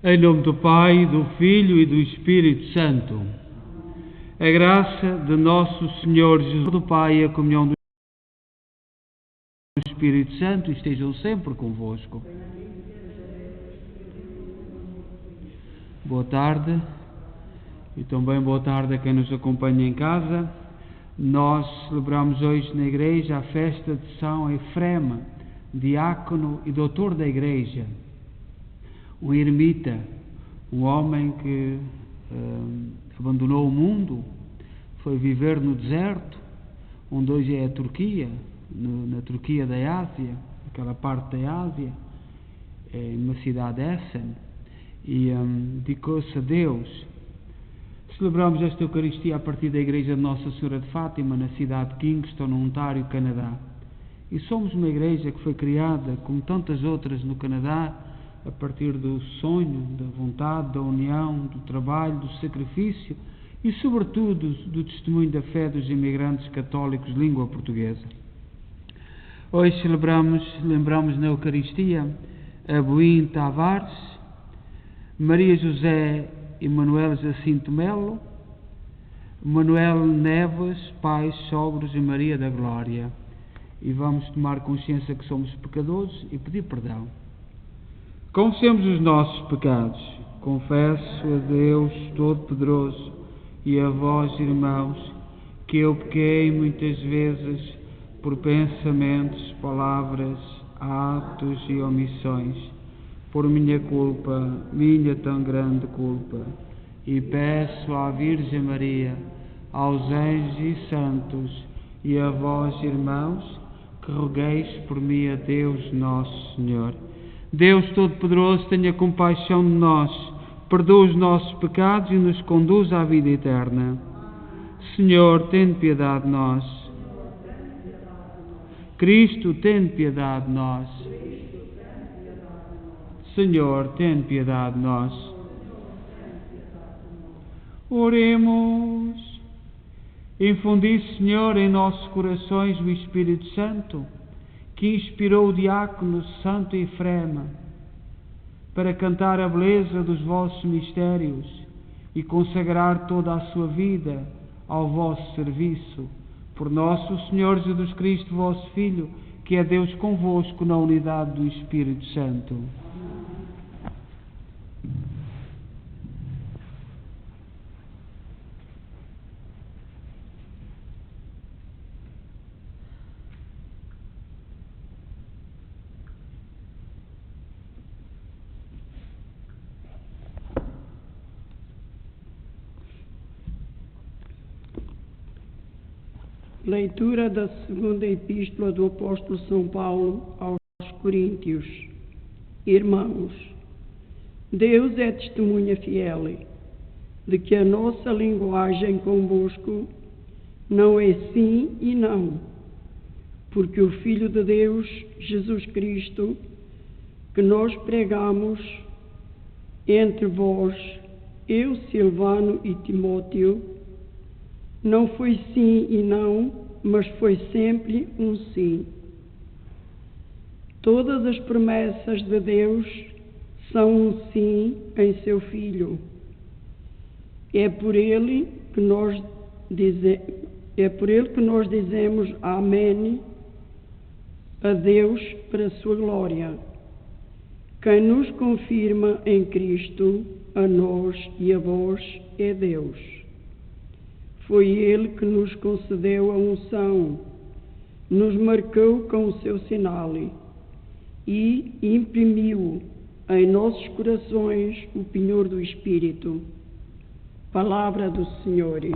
Em nome do Pai, do Filho e do Espírito Santo. A graça de nosso Senhor Jesus, do Pai, e a comunhão do Espírito Santo estejam sempre convosco. Boa tarde e também boa tarde a quem nos acompanha em casa. Nós celebramos hoje na Igreja a festa de São Efrema, diácono e doutor da Igreja. Um eremita, um homem que abandonou o mundo, foi viver no deserto, onde hoje é a Turquia, na Turquia da Ásia, aquela parte da Ásia, numa cidade Essen, e dedicou-se a Deus. Celebramos esta Eucaristia a partir da Igreja de Nossa Senhora de Fátima, na cidade de Kingston, no Ontário, Canadá. E somos uma igreja que foi criada, como tantas outras no Canadá, a partir do sonho, da vontade, da união, do trabalho, do sacrifício e, sobretudo, do testemunho da fé dos imigrantes católicos de língua portuguesa. Hoje lembramos na Eucaristia a Buim Tavares, Maria José e Manuel Jacinto Melo, Manuel Neves, pais, sogros e Maria da Glória. E vamos tomar consciência que somos pecadores e pedir perdão. Confessemos os nossos pecados. Confesso a Deus Todo-Poderoso e a vós, irmãos, que eu pequei muitas vezes por pensamentos, palavras, atos e omissões, por minha culpa, minha tão grande culpa. E peço à Virgem Maria, aos anjos e santos e a vós, irmãos, que rogueis por mim a Deus Nosso Senhor. Deus Todo-Poderoso, tenha compaixão de nós, perdoa os nossos pecados e nos conduz à vida eterna. Senhor, tem piedade de nós. Cristo, tem piedade de nós. Senhor, tem piedade de nós. Oremos. Infundi, Senhor, em nossos corações o Espírito Santo, que inspirou o diácono Santo Efrema para cantar a beleza dos vossos mistérios e consagrar toda a sua vida ao vosso serviço. Por nosso Senhor Jesus Cristo, vosso Filho, que é Deus convosco na unidade do Espírito Santo. Leitura da segunda epístola do apóstolo São Paulo aos Coríntios. Irmãos, Deus é testemunha fiel de que a nossa linguagem convosco não é sim e não, porque o Filho de Deus, Jesus Cristo, que nós pregamos entre vós, eu, Silvano e Timóteo, não foi sim e não, mas foi sempre um sim. Todas as promessas de Deus são um sim em seu Filho. É por ele que nós dizemos amém a Deus para a sua glória. Quem nos confirma em Cristo, a nós e a vós, é Deus. Foi Ele que nos concedeu a unção, nos marcou com o seu sinal e imprimiu em nossos corações o penhor do Espírito. Palavra do Senhor. Deus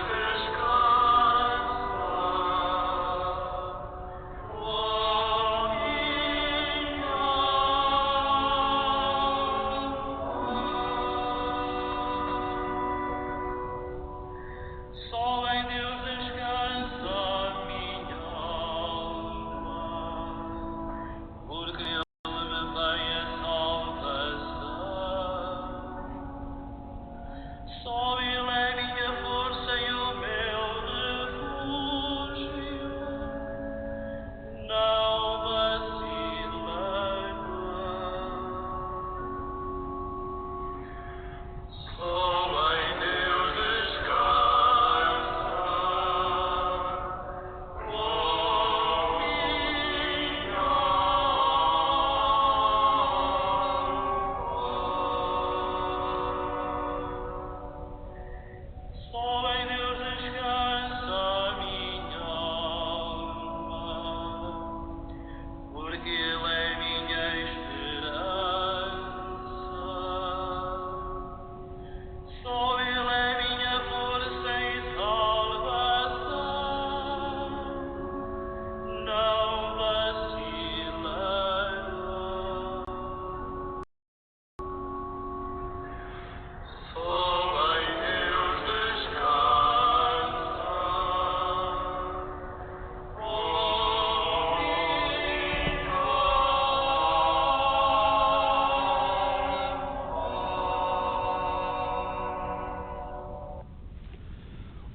descansa.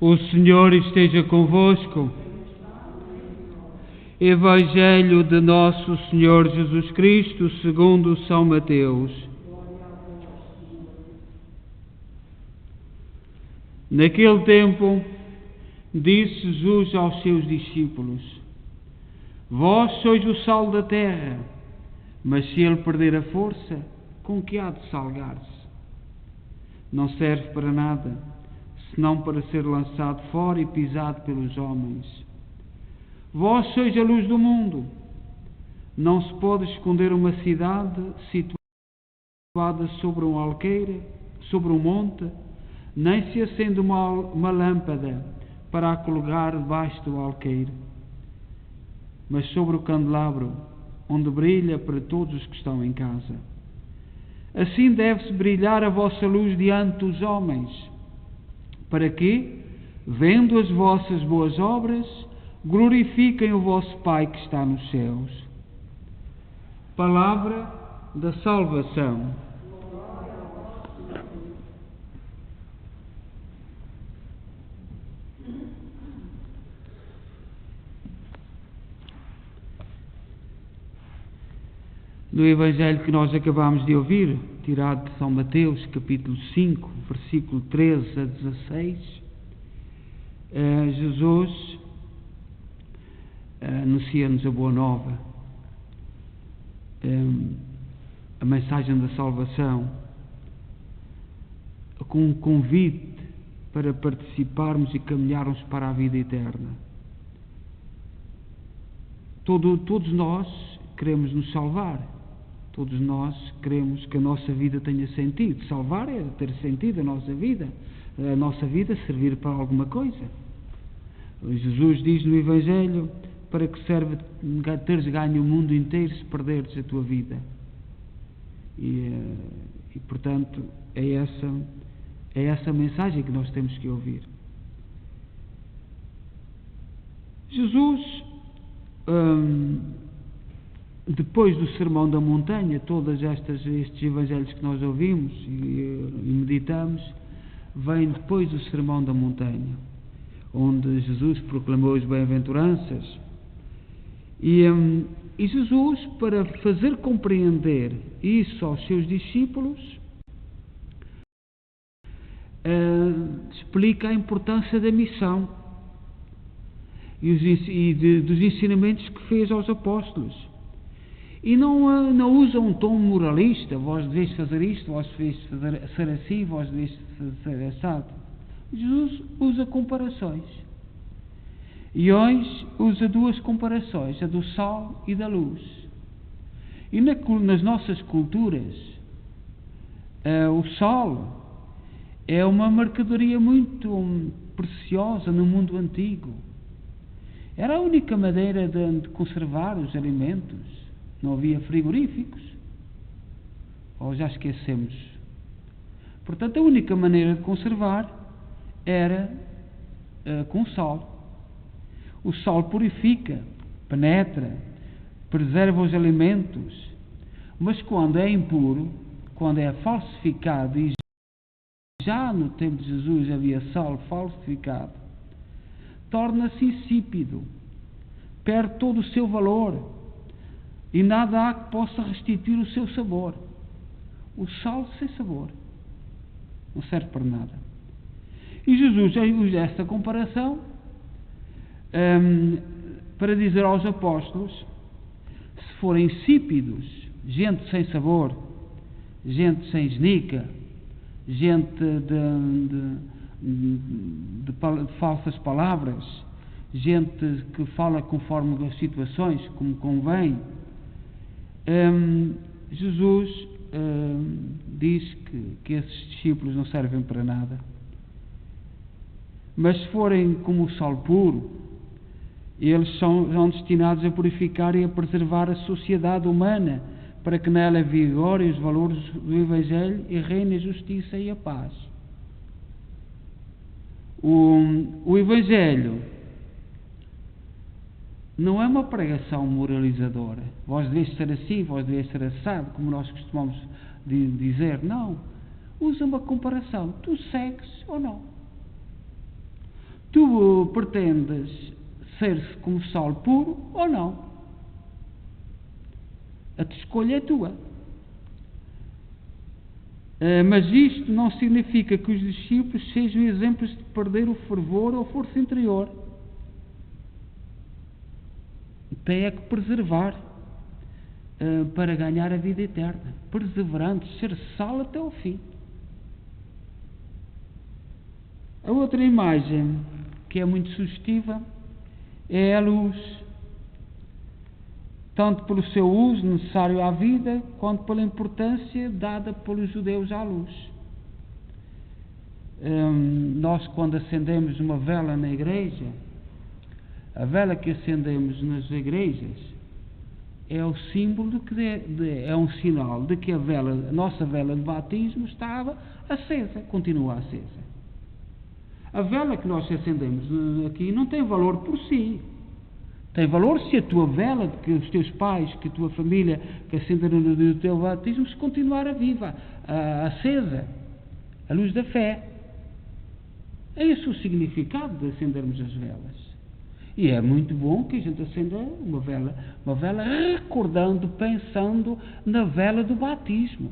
O Senhor esteja convosco. Evangelho de Nosso Senhor Jesus Cristo segundo São Mateus. Naquele tempo, disse Jesus aos seus discípulos: Vós sois o sal da terra, mas se ele perder a força, com que há de salgar-se? Não serve para nada, senão para ser lançado fora e pisado pelos homens. Vós sois a luz do mundo. Não se pode esconder uma cidade situada sobre um alqueire, sobre um monte, nem se acende uma lâmpada para a colocar debaixo do alqueire, mas sobre o candelabro, onde brilha para todos os que estão em casa. Assim deve-se brilhar a vossa luz diante dos homens, para que, vendo as vossas boas obras, glorifiquem o vosso Pai que está nos céus. Palavra da salvação. No Evangelho que nós acabamos de ouvir, tirado de São Mateus, capítulo 5, versículo 13 a 16, Jesus anuncia-nos a boa nova, a mensagem da salvação, com um convite para participarmos e caminharmos para a vida eterna. Todos nós queremos nos salvar. Todos nós queremos que a nossa vida tenha sentido. Salvar é ter sentido a nossa vida servir para alguma coisa. Jesus diz no Evangelho: para que serve teres ganho o mundo inteiro se perderes a tua vida? E portanto, é essa mensagem que nós temos que ouvir. Jesus, depois do Sermão da Montanha, todos estes evangelhos que nós ouvimos e meditamos, vêm depois do Sermão da Montanha, onde Jesus proclamou as bem-aventuranças. E Jesus, para fazer compreender isso aos seus discípulos, explica a importância da missão e dos ensinamentos que fez aos apóstolos. E não usa um tom moralista: vós deveis fazer isto, vós deveis ser assim, vós deveis ser assado. Jesus usa comparações. E hoje usa duas comparações, a do sal e da luz. E nas nossas culturas, o sal é uma mercadoria muito preciosa no mundo antigo. Era a única maneira de conservar os alimentos. Não havia frigoríficos. Ou já esquecemos. Portanto, a única maneira de conservar era com sal. O sal purifica, penetra, preserva os alimentos. Mas quando é impuro, quando é falsificado, e já no tempo de Jesus havia sal falsificado, torna-se insípido, perde todo o seu valor. E nada há que possa restituir o seu sabor. O sal sem sabor não serve para nada. E Jesus usa esta comparação para dizer aos apóstolos: se forem insípidos, gente sem sabor, gente sem genica, gente de falsas palavras, gente que fala conforme as situações, como convém, Jesus diz que esses discípulos não servem para nada. Mas se forem como o sal puro, eles são destinados a purificar e a preservar a sociedade humana, para que nela vigorem os valores do Evangelho e reine a justiça e a paz. O Evangelho não é uma pregação moralizadora. Vós deveis ser assim, vós deveis ser assado, como nós costumamos dizer. Não. Usa uma comparação. Tu segues ou não? Tu pretendes ser como sal puro ou não? A tua escolha é tua. Mas isto não significa que os discípulos sejam exemplos de perder o fervor ou a força interior. Tem é que preservar para ganhar a vida eterna. Perseverantes, ser sal até ao fim. A outra imagem, que é muito sugestiva, é a luz. Tanto pelo seu uso necessário à vida, quanto pela importância dada pelos judeus à luz. Nós, quando acendemos uma vela na igreja, a vela que acendemos nas igrejas é o símbolo é um sinal de que a nossa vela de batismo estava acesa, continua acesa. A vela que nós acendemos aqui não tem valor por si. Tem valor se a tua vela, que os teus pais, que a tua família, que acenderam no teu batismo, se continuar viva, acesa, a luz da fé. É esse o significado de acendermos as velas. E é muito bom que a gente acenda uma vela recordando, pensando na vela do batismo,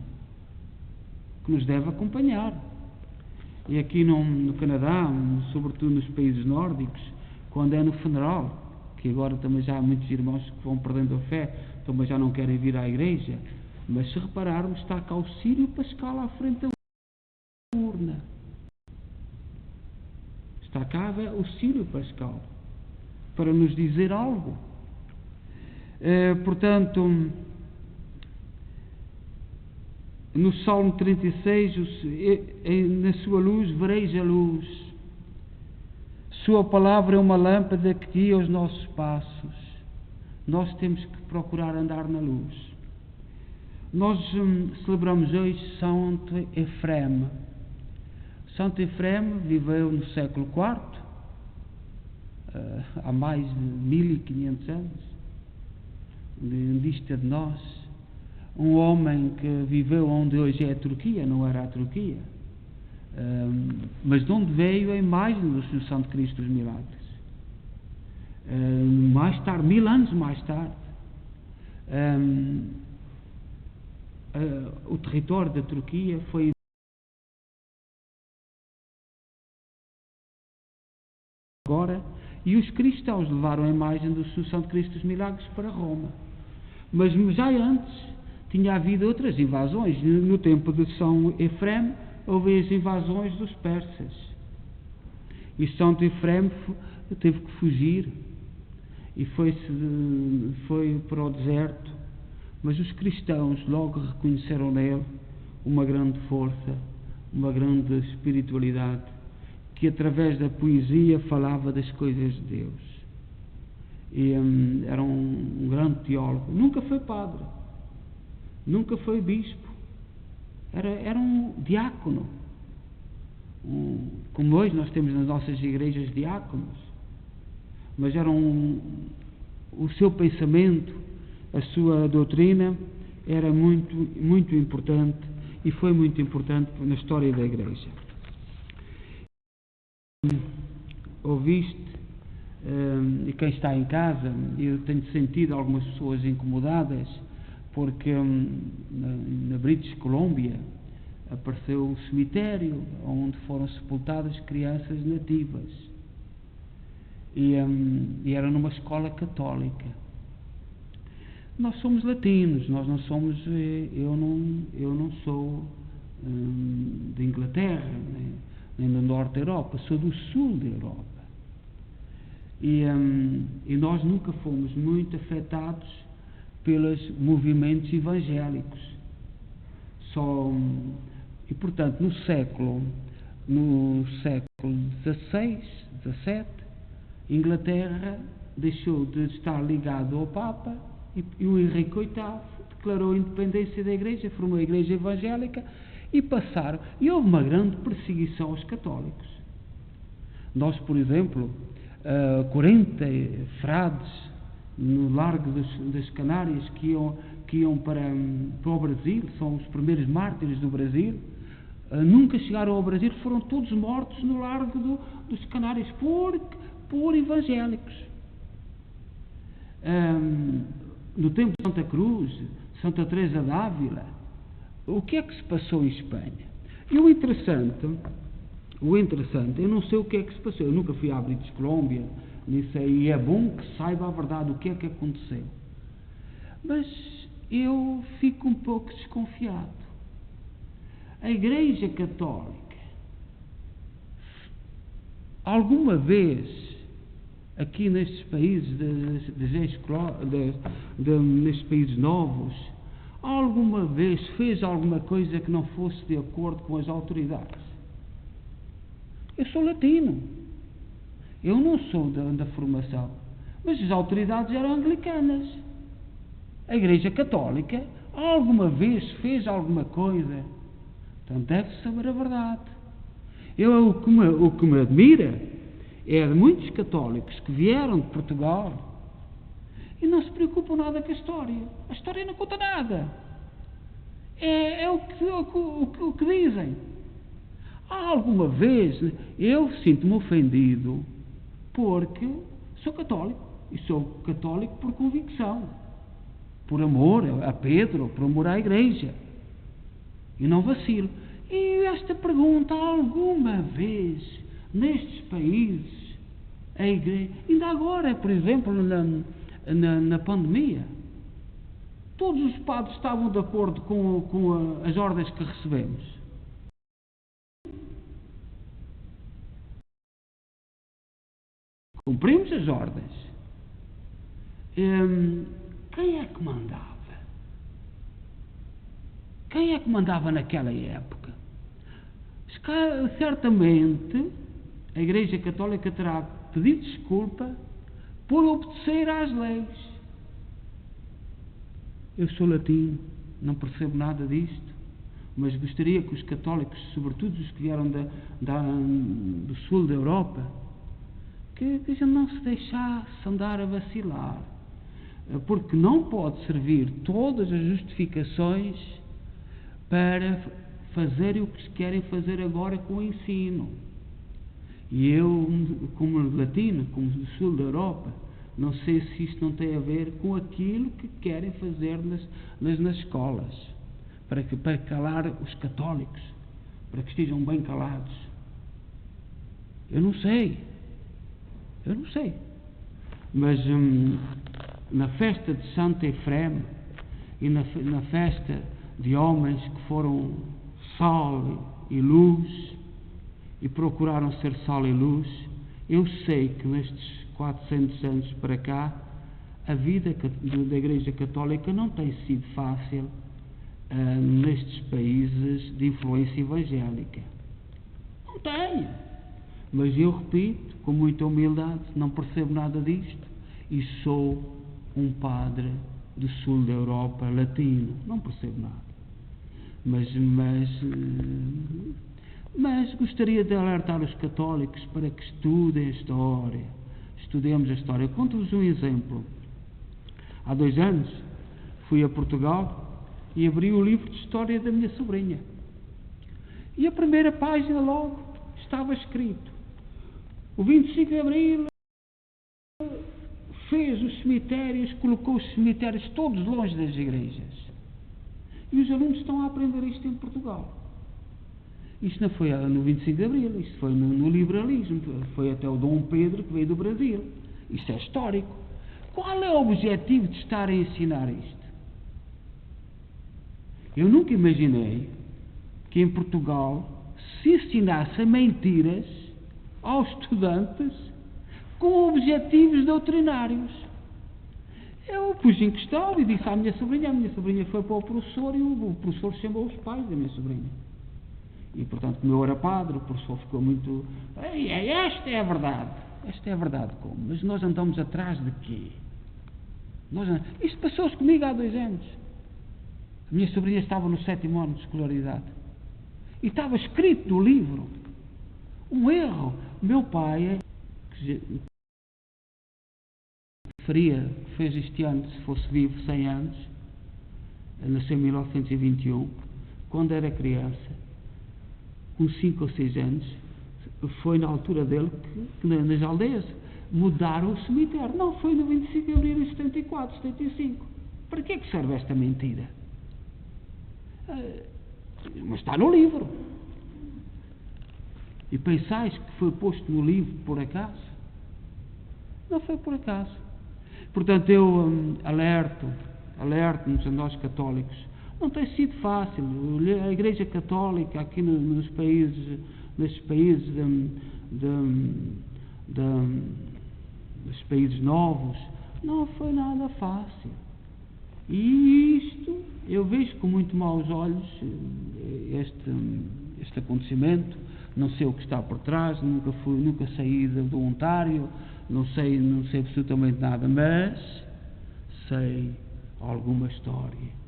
que nos deve acompanhar. E aqui no Canadá, sobretudo nos países nórdicos, quando é no funeral, que agora também já há muitos irmãos que vão perdendo a fé, também já não querem vir à igreja, mas se repararmos, está cá o círio pascal à frente da urna. Está cá o círio pascal para nos dizer algo. Portanto, no Salmo 36, na sua luz vereis a luz. Sua palavra é uma lâmpada que guia os nossos passos. Nós temos que procurar andar na luz. Nós celebramos hoje Santo Efrem. Santo Efrem viveu no século IV, há mais de 1500 anos, dista de nós. Um homem que viveu onde hoje é a Turquia, não era a Turquia. Mas de onde veio a imagem da Assunção de Cristo dos Milagres. Mais tarde, 1000 anos mais tarde, o território da Turquia foi agora, e os cristãos levaram a imagem da Assunção de Cristo dos Milagres para Roma. Mas já antes tinha havido outras invasões. No tempo de São Efrem houve as invasões dos persas, e Santo Efrem teve que fugir e foi para o deserto, mas os cristãos logo reconheceram nele uma grande força, uma grande espiritualidade, que através da poesia falava das coisas de Deus. E era um grande teólogo. Nunca foi padre, nunca foi bispo. Era um diácono, como hoje nós temos nas nossas igrejas diáconos, mas o seu pensamento, a sua doutrina era muito, muito importante, e foi muito importante na história da igreja. Ouviste, e quem está em casa, eu tenho sentido algumas pessoas incomodadas, porque na British Columbia apareceu um cemitério onde foram sepultadas crianças nativas, e era numa escola católica. Nós somos latinos, nós não somos, eu não sou de Inglaterra, nem do norte da Europa, sou do sul da Europa, e nós nunca fomos muito afetados pelos movimentos evangélicos. E portanto no século XVI, XVII, Inglaterra deixou de estar ligado ao Papa, e o Henrique VIII declarou a independência da Igreja, formou a Igreja Evangélica, e houve uma grande perseguição aos católicos. Nós, por exemplo, 40 frades no largo das Canárias que iam para o Brasil, são os primeiros mártires do Brasil, nunca chegaram ao Brasil, foram todos mortos no Largo dos Canários por evangélicos. No tempo de Santa Cruz, Santa Teresa d'Ávila, o que é que se passou em Espanha? E o interessante, eu não sei o que é que se passou, eu nunca fui à British Columbia, nem sei, e é bom que saiba a verdade, o que é que aconteceu. Mas eu fico um pouco desconfiado. A Igreja Católica, alguma vez, aqui nestes países, nestes países novos, alguma vez fez alguma coisa que não fosse de acordo com as autoridades? Eu sou latino, eu não sou da formação, mas as autoridades eram anglicanas. A Igreja Católica alguma vez fez alguma coisa? Então deve saber a verdade. O que me admira é de muitos católicos que vieram de Portugal e não se preocupam nada com a história. A história não conta nada. É o que dizem. Alguma vez eu sinto-me ofendido porque sou católico. E sou católico por convicção, por amor a Pedro, por amor à Igreja. E não vacilo. E esta pergunta, alguma vez nestes países, a Igreja, ainda agora, por exemplo, na pandemia, todos os padres estavam de acordo com as ordens que recebemos. Cumprimos as ordens. Quem é que mandava? Quem é que mandava naquela época? Certamente a Igreja Católica terá pedido desculpa por obedecer às leis. Eu sou latino, não percebo nada disto, mas gostaria que os católicos, sobretudo os que vieram do sul da Europa, que a gente não se deixasse andar a vacilar, porque não pode servir todas as justificações para fazer o que se querem fazer agora com o ensino. E eu, como latino, como do sul da Europa, não sei se isto não tem a ver com aquilo que querem fazer nas escolas, para calar os católicos, para que estejam bem calados. Eu não sei. Mas na festa de Santa Efrem e na festa de homens que foram sal e luz e procuraram ser sal e luz, eu sei que nestes 400 anos para cá a vida da Igreja Católica não tem sido fácil nestes países de influência evangélica. Não tem. Mas eu repito, com muita humildade, não percebo nada disto e sou um padre do sul da Europa, latino, não percebo nada. Mas gostaria de alertar os católicos para que estudem a história. Estudemos a história. Conto-vos um exemplo. Há 2 anos fui a Portugal e abri o livro de história da minha sobrinha. E a primeira página logo estava escrito: o 25 de Abril fez os cemitérios, colocou os cemitérios todos longe das igrejas. E os alunos estão a aprender isto em Portugal. Isto não foi no 25 de Abril, isto foi no liberalismo, foi até o Dom Pedro que veio do Brasil. Isto é histórico. Qual é o objetivo de estar a ensinar isto? Eu nunca imaginei que em Portugal se ensinasse mentiras aos estudantes com objetivos doutrinários. Eu pus em questão e disse à minha sobrinha, a minha sobrinha foi para o professor e o professor chamou os pais da minha sobrinha. E, portanto, como eu era padre, o professor ficou muito... Esta é a verdade. Esta é a verdade como? Mas nós andamos atrás de quê? Isto passou-se comigo há 2 anos. A minha sobrinha estava no 7º ano de escolaridade. E estava escrito no livro um erro. Meu pai, que fez este ano, se fosse vivo, 100 anos, nasceu em 1921, quando era criança, com 5 ou 6 anos, foi na altura dele que nas aldeias mudaram o cemitério. Não, foi no 25 de abril de 74, 75. Para que é que serve esta mentira? Mas está no livro. E pensais que foi posto no livro por acaso? Não foi por acaso. Portanto, eu alerto-nos a nós católicos. Não tem sido fácil. A Igreja Católica aqui nos países dos países novos, não foi nada fácil. E isto, eu vejo com muito maus olhos este acontecimento. Não sei o que está por trás, nunca saí do Ontário, não sei absolutamente nada, mas sei alguma história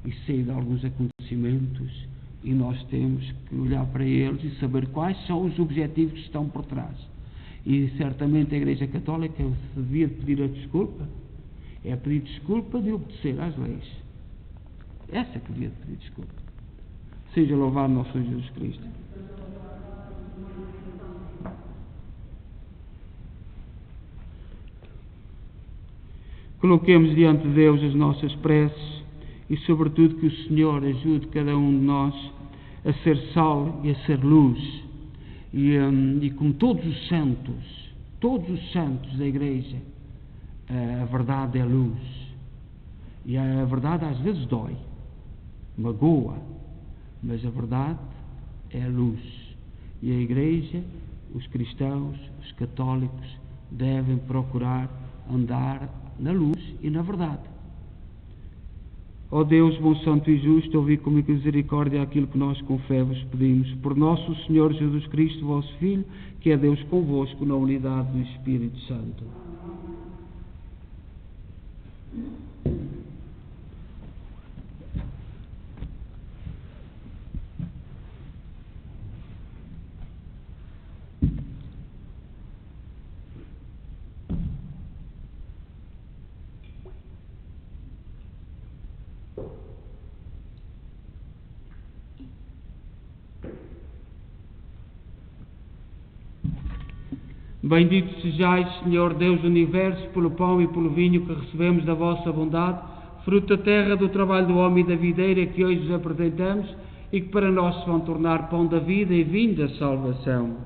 e sei de alguns acontecimentos, e nós temos que olhar para eles e saber quais são os objetivos que estão por trás. E certamente a Igreja Católica devia pedir a desculpa, é pedir desculpa de obedecer às leis. Essa que devia pedir desculpa. Seja louvado nosso Senhor Jesus Cristo. Coloquemos diante de Deus as nossas preces e, sobretudo, que o Senhor ajude cada um de nós a ser sal e a ser luz. E como todos os santos da Igreja, a verdade é luz. E a verdade às vezes dói, magoa, mas a verdade é luz. E a Igreja, os cristãos, os católicos, devem procurar andar na luz e na verdade. Ó Deus, bom, santo e justo, ouvi com misericórdia aquilo que nós com fé vos pedimos. Por nosso Senhor Jesus Cristo, vosso Filho, que é Deus convosco na unidade do Espírito Santo. Bendito sejais, Senhor Deus do Universo, pelo pão e pelo vinho que recebemos da vossa bondade, fruto da terra, do trabalho do homem e da videira que hoje vos apresentamos e que para nós se vão tornar pão da vida e vinho da salvação.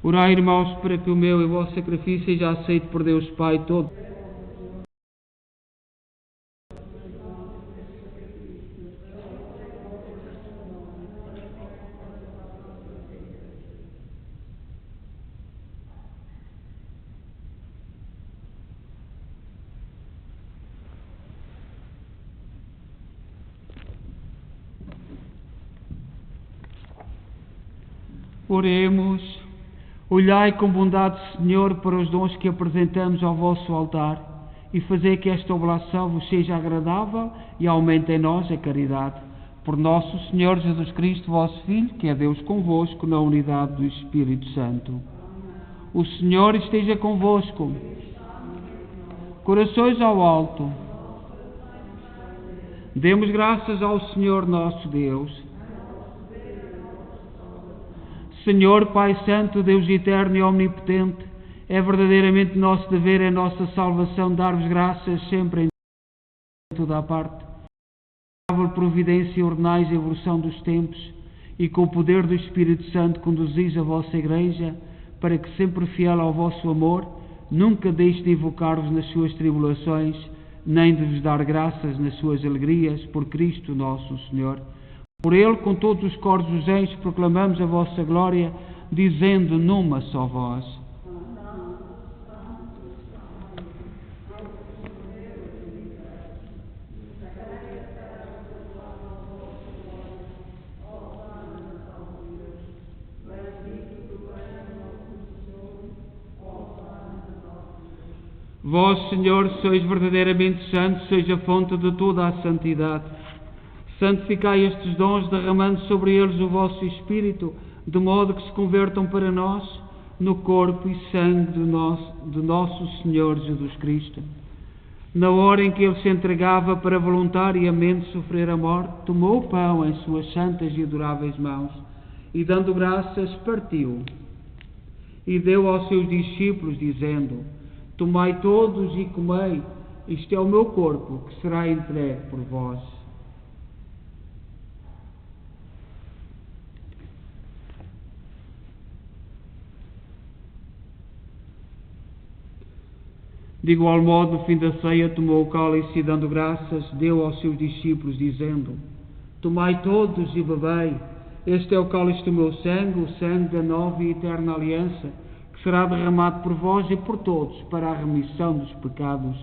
Orai, irmãos, para que o meu e o vosso sacrifício seja aceito por Deus Pai todo. Oremos. Olhai com bondade, Senhor, para os dons que apresentamos ao vosso altar e fazei que esta oblação vos seja agradável e aumente em nós a caridade. Por nosso Senhor Jesus Cristo, vosso Filho, que é Deus convosco na unidade do Espírito Santo. O Senhor esteja convosco. Corações ao alto. Demos graças ao Senhor nosso Deus. Senhor, Pai Santo, Deus eterno e omnipotente, é verdadeiramente nosso dever, é nossa salvação dar-vos graças sempre em toda a parte. Com providência ordenais a evolução dos tempos e com o poder do Espírito Santo conduzis a vossa Igreja para que, sempre fiel ao vosso amor, nunca deixe de invocar-vos nas suas tribulações, nem de vos dar graças nas suas alegrias, por Cristo nosso Senhor. Por Ele, com todos os coros dos anjos, proclamamos a vossa glória, dizendo numa só voz: Vós, Senhor, sois verdadeiramente santos, sois a fonte de toda a santidade. Santificai estes dons, derramando sobre eles o vosso Espírito, de modo que se convertam para nós no corpo e sangue de nosso Senhor Jesus Cristo. Na hora em que ele se entregava para voluntariamente sofrer a morte, tomou o pão em suas santas e adoráveis mãos e, dando graças, partiu e deu aos seus discípulos, dizendo: Tomai todos e comei, isto é o meu corpo, que será entregue por vós. De igual modo, no fim da ceia, tomou o cálice e, dando graças, deu aos seus discípulos, dizendo: Tomai todos e bebei, este é o cálice do meu sangue, o sangue da nova e eterna aliança, que será derramado por vós e por todos para a remissão dos pecados.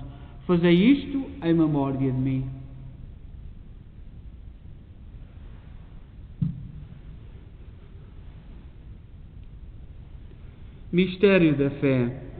Fazei isto em memória de mim. Mistério da fé.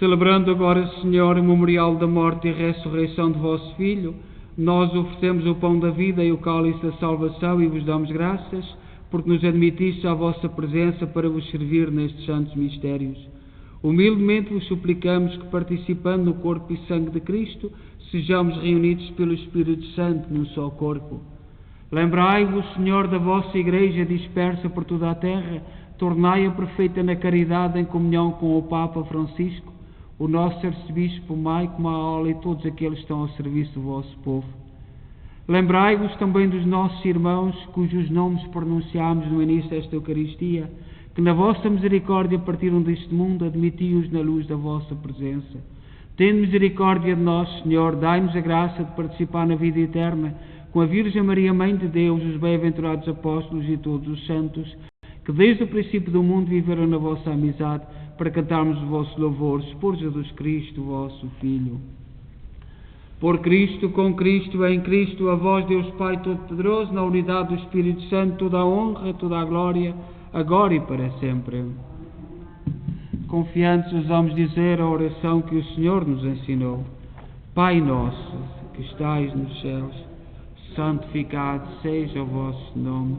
Celebrando agora, Senhor, o memorial da morte e ressurreição de vosso Filho, nós oferecemos o pão da vida e o cálice da salvação e vos damos graças, porque nos admitiste à vossa presença para vos servir nestes santos mistérios. Humildemente vos suplicamos que, participando no corpo e sangue de Cristo, sejamos reunidos pelo Espírito Santo num só corpo. Lembrai-vos, Senhor, da vossa Igreja dispersa por toda a terra, tornai-a perfeita na caridade em comunhão com o Papa Francisco, o nosso arcebispo Maico Maola e todos aqueles que estão ao serviço do vosso povo. Lembrai-vos também dos nossos irmãos, cujos nomes pronunciámos no início desta Eucaristia, que na vossa misericórdia partiram deste mundo, admiti-os na luz da vossa presença. Tende misericórdia de nós, Senhor, dai-nos a graça de participar na vida eterna, com a Virgem Maria, Mãe de Deus, os bem-aventurados apóstolos e todos os santos, que desde o princípio do mundo viveram na vossa amizade, para cantarmos os vossos louvores por Jesus Cristo, vosso Filho. Por Cristo, com Cristo, em Cristo, a vós, Deus Pai Todo-Poderoso, na unidade do Espírito Santo, toda a honra, toda a glória, agora e para sempre. Confiantes, ousamos dizer a oração que o Senhor nos ensinou. Pai nosso, que estais nos céus, santificado seja o vosso nome.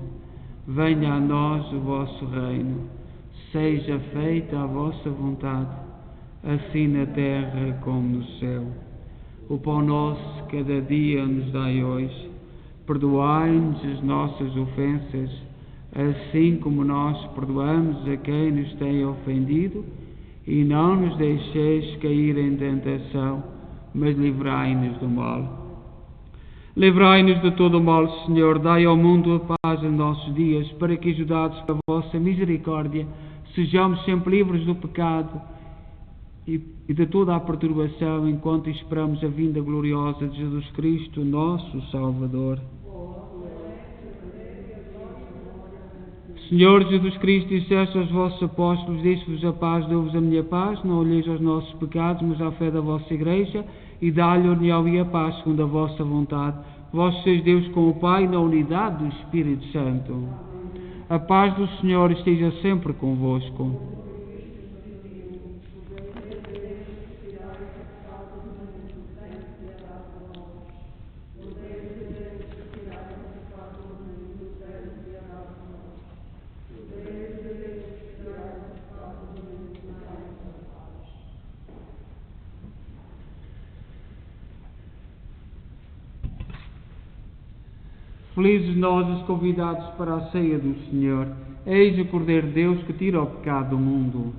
Venha a nós o vosso reino. Seja feita a vossa vontade, assim na terra como no céu. O pão nosso cada dia nos dai hoje. Perdoai-nos as nossas ofensas, assim como nós perdoamos a quem nos tem ofendido, e não nos deixeis cair em tentação, mas livrai-nos do mal. Livrai-nos de todo o mal, Senhor, dai ao mundo a paz em nossos dias, para que, ajudados pela vossa misericórdia, sejamos sempre livres do pecado e de toda a perturbação, enquanto esperamos a vinda gloriosa de Jesus Cristo, nosso Salvador. Senhor Jesus Cristo, disseste aos vossos apóstolos: deixe-vos a paz, dou-vos a minha paz, não olheis aos nossos pecados, mas à fé da vossa Igreja, e dá-lhe a união e a paz, segundo a vossa vontade. Vós sois Deus com o Pai, na unidade do Espírito Santo. A paz do Senhor esteja sempre convosco. Felizes nós os convidados para a ceia do Senhor. Eis o Cordeiro de Deus que tira o pecado do mundo.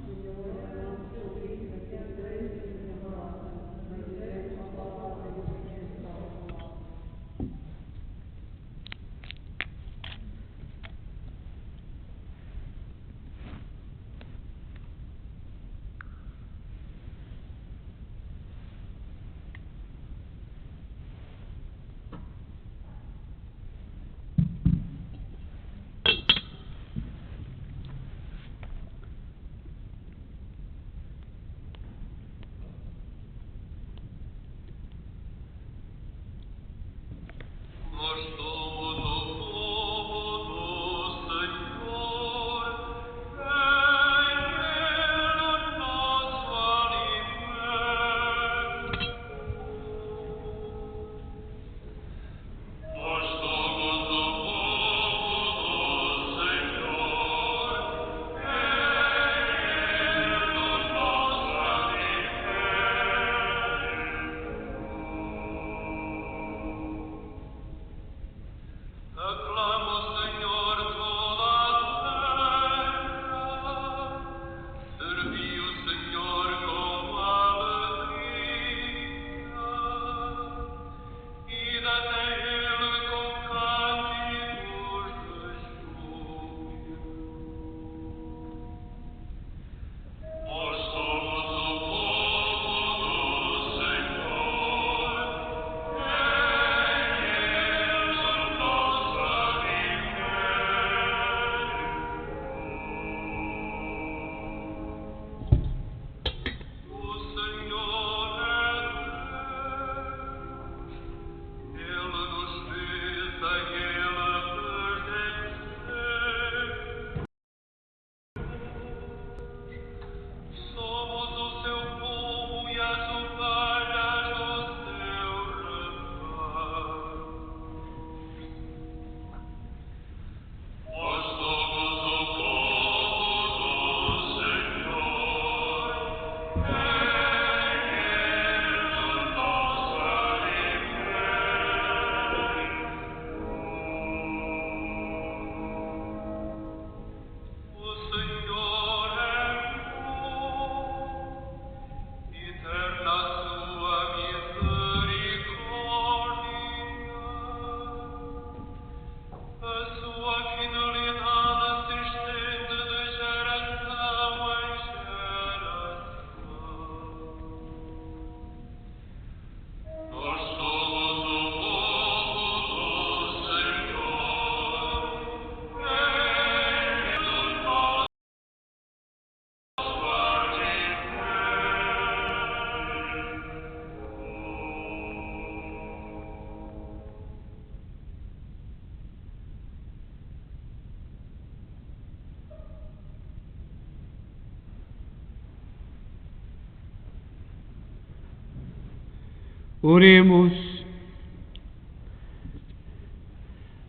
Oremos.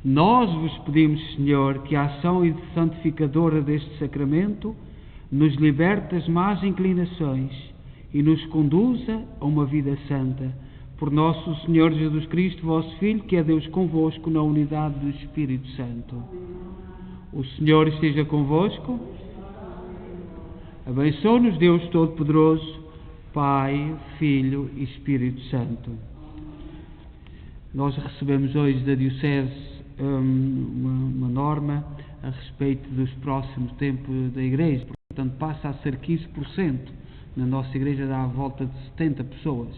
Nós vos pedimos, Senhor, que a ação santificadora deste sacramento nos liberte das más inclinações e nos conduza a uma vida santa. Por nosso Senhor Jesus Cristo, vosso Filho, que é Deus convosco na unidade do Espírito Santo. O Senhor esteja convosco. Abençoe-nos Deus Todo-Poderoso, Pai, Filho e Espírito Santo. Nós recebemos hoje da Diocese uma norma a respeito dos próximos tempos da Igreja. Portanto, passa a ser 15%. Na nossa Igreja dá a volta de 70 pessoas.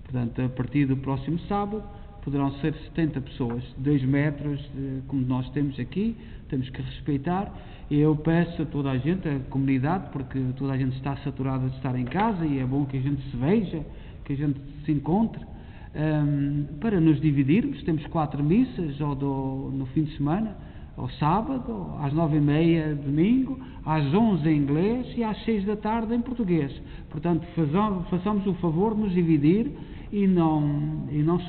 Portanto, a partir do próximo sábado poderão ser 70 pessoas. 2 metros, como nós temos aqui, temos que respeitar. E eu peço a toda a gente, a comunidade, porque toda a gente está saturada de estar em casa e é bom que a gente se veja, que a gente se encontre, para nos dividirmos. Temos 4 missas no fim de semana, ao sábado, às 9h30 domingo, às 11 em inglês e às 6 da tarde em português. Portanto, façamos o favor de nos dividir e não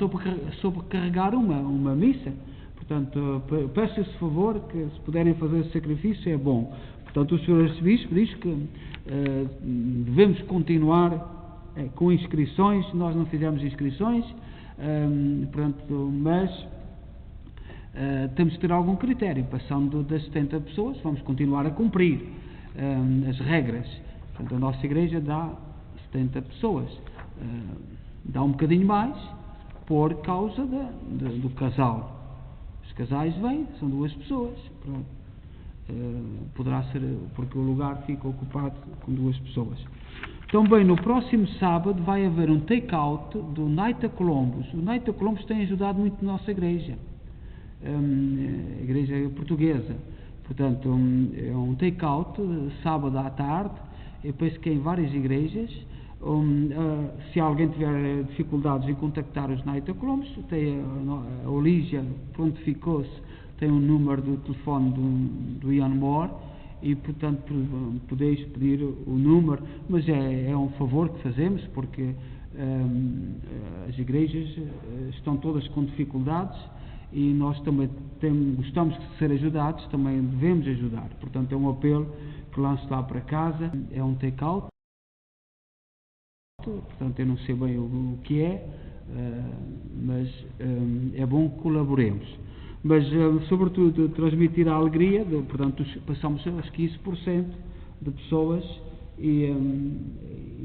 sobrecarregar uma missa. Portanto, peço esse favor, que se puderem fazer esse sacrifício é bom. Portanto, o Sr. Arcebispo diz que devemos continuar com inscrições. Nós não fizemos inscrições, mas temos que ter algum critério. Passando das 70 pessoas, vamos continuar a cumprir as regras. Portanto, a nossa Igreja dá 70 pessoas. Dá um bocadinho mais por causa do casal. Os casais vêm, são 2 pessoas. Pronto. Poderá ser porque o lugar fica ocupado com 2 pessoas. Também no próximo sábado vai haver um take-out do Naita Columbus. O Naita Columbus tem ajudado muito a nossa Igreja, a Igreja portuguesa. Portanto, é um take-out sábado à tarde. Eu penso que é em várias igrejas. Se alguém tiver dificuldades em contactar os Naita Columbus, tem a Olígia prontificou-se, tem um número do telefone do Ian Moore e, portanto, podeis pedir o número, mas é um favor que fazemos, porque as igrejas estão todas com dificuldades e nós também gostamos de ser ajudados, também devemos ajudar. Portanto, é um apelo que lanço lá para casa. É um take-out. Portanto, eu não sei bem o que é, mas é bom que colaboremos. mas sobretudo transmitir a alegria, portanto passamos aos 15% de pessoas e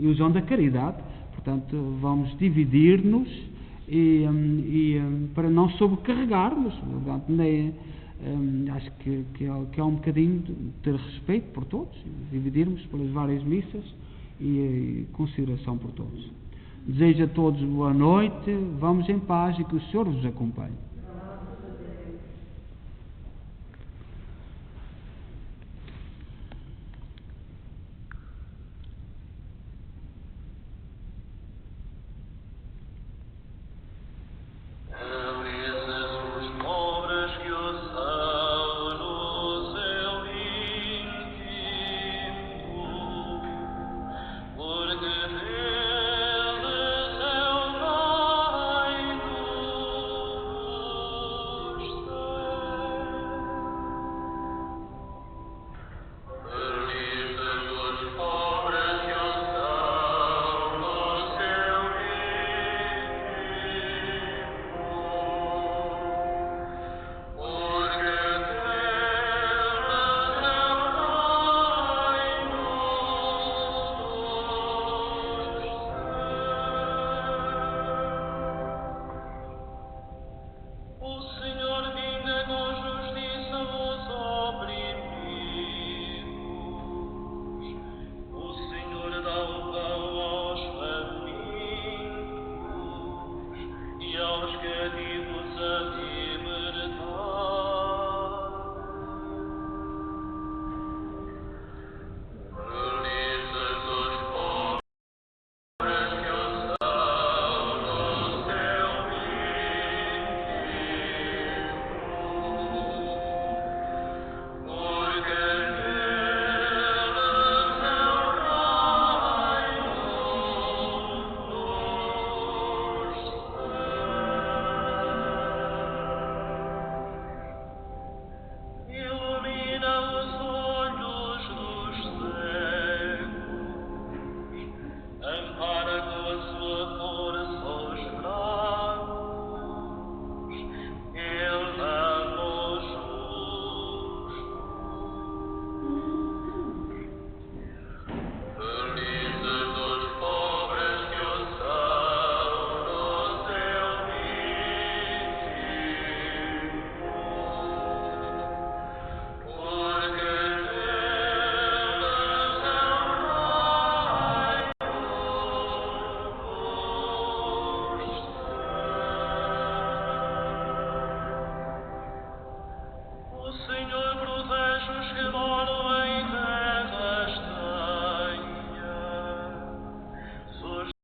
usando a caridade, portanto vamos dividir-nos para não sobrecarregarmos, portanto, acho que é um bocadinho de ter respeito por todos, dividirmos pelas várias missas e consideração por todos. Desejo a todos boa noite, vamos em paz e que o Senhor vos acompanhe.